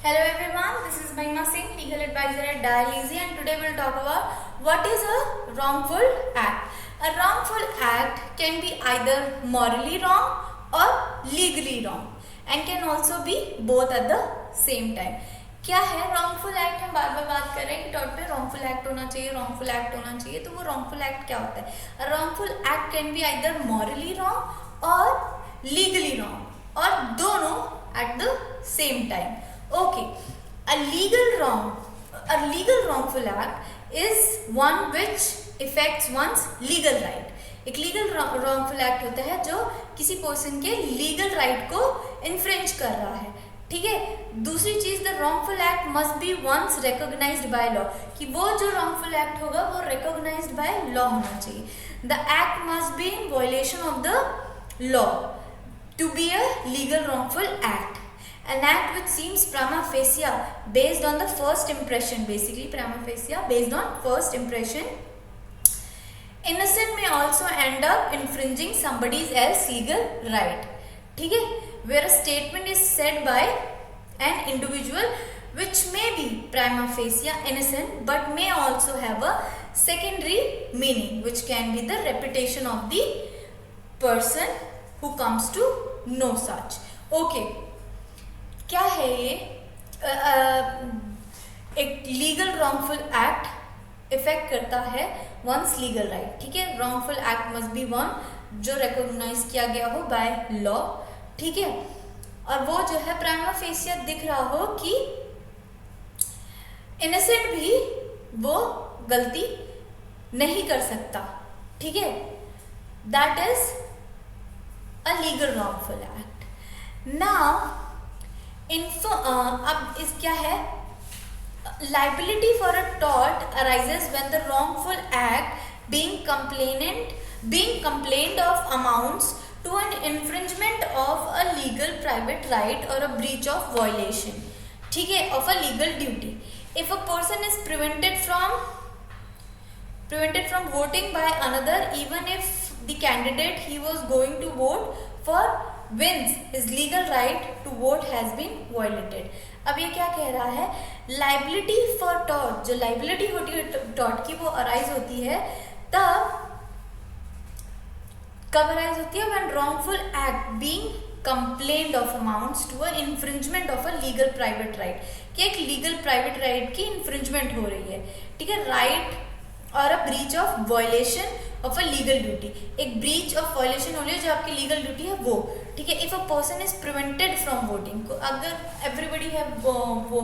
Hello everyone, this is Mahima Singh, legal advisor at Dial Easy, and today we'll talk about what is a wrongful act. A wrongful act can be either morally wrong or legally wrong and can also be both at the same time. क्या है wrongful act? हम बार बार बात कर रहे हैं कि taught पे wrongful act होना चाहिए, wrongful act होना चाहिए. तो वो wrongful act क्या होता है? A wrongful act can be either morally wrong or legally wrong, और दोनों at the same time. Okay, a legal wrongful act is one which affects one's legal right. एक लीगल wrongful act होता है जो किसी पर्सन के legal right को infringe कर रहा है. ठीक है. दूसरी चीज, the wrongful act must be once recognized by law, कि वो जो wrongful act होगा वो recognized by law होना चाहिए. The act must be in violation of the law to be a legal wrongful act. An act which seems prima facie based on the first impression, basically prima facie based on first impression. Innocent may also end up infringing somebody else's legal right. ठीक है. Where a statement is said by an individual which may be prima facie innocent but may also have a secondary meaning, which can be the reputation of the person who comes to know such. Okay. क्या है ये? एक legal wrongful act effect करता है once legal right. ठीक है. Wrongful act must be one जो recognise किया गया हो बाय लॉ. ठीक है. और वो जो है प्राइमा फेसिया दिख रहा हो कि इनोसेंट भी वो गलती नहीं कर सकता. ठीक है. That is a legal wrongful act. Now अब इस क्या है? Liability for a tort arises when the wrongful act being complained of amounts to an infringement of a legal private right और अ ब्रीच ऑफ वायलेशन. ठीक है. Of a legal duty. If a person is prevented from voting by another even if the candidate he was going to vote for wins, his legal right to vote has been violated. अब ये क्या कह रहा है? liability for tort, जो liability होती है tort की वो arise होती है तब कब arise होती है? when wrongful act being complained of amounts to an infringement of a legal private right, कि एक legal private right की infringement हो रही है. ठीक है. right और a breach of violation of a legal duty. एक ब्रीच ऑफ वायलेशन हो रही है जो आपकी लीगल ड्यूटी है वो. ठीक है. If a person is prevented from voting, अगर एवरीबडी हैव वो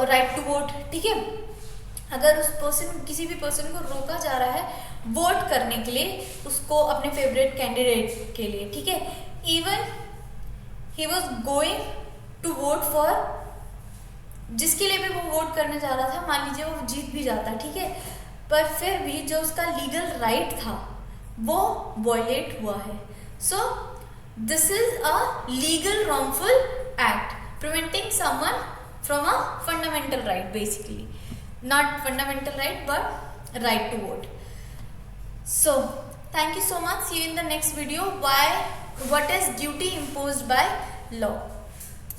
राइट टू वोट. ठीक है. अगर उस पर्सन किसी भी पर्सन को रोका जा रहा है वोट करने के लिए उसको अपने फेवरेट कैंडिडेट के लिए. ठीक है. Even he was going to vote for जिसके लिए भी वो वोट करने जा रहा था, मान लीजिए वो जीत भी जाता. ठीक है. पर फिर भी जो उसका लीगल राइट था वो वायलेट हुआ है. So this is a legal wrongful act preventing someone from a fundamental right, basically not fundamental right but right to vote. So thank you so much. See you in the next video. What is duty imposed by law.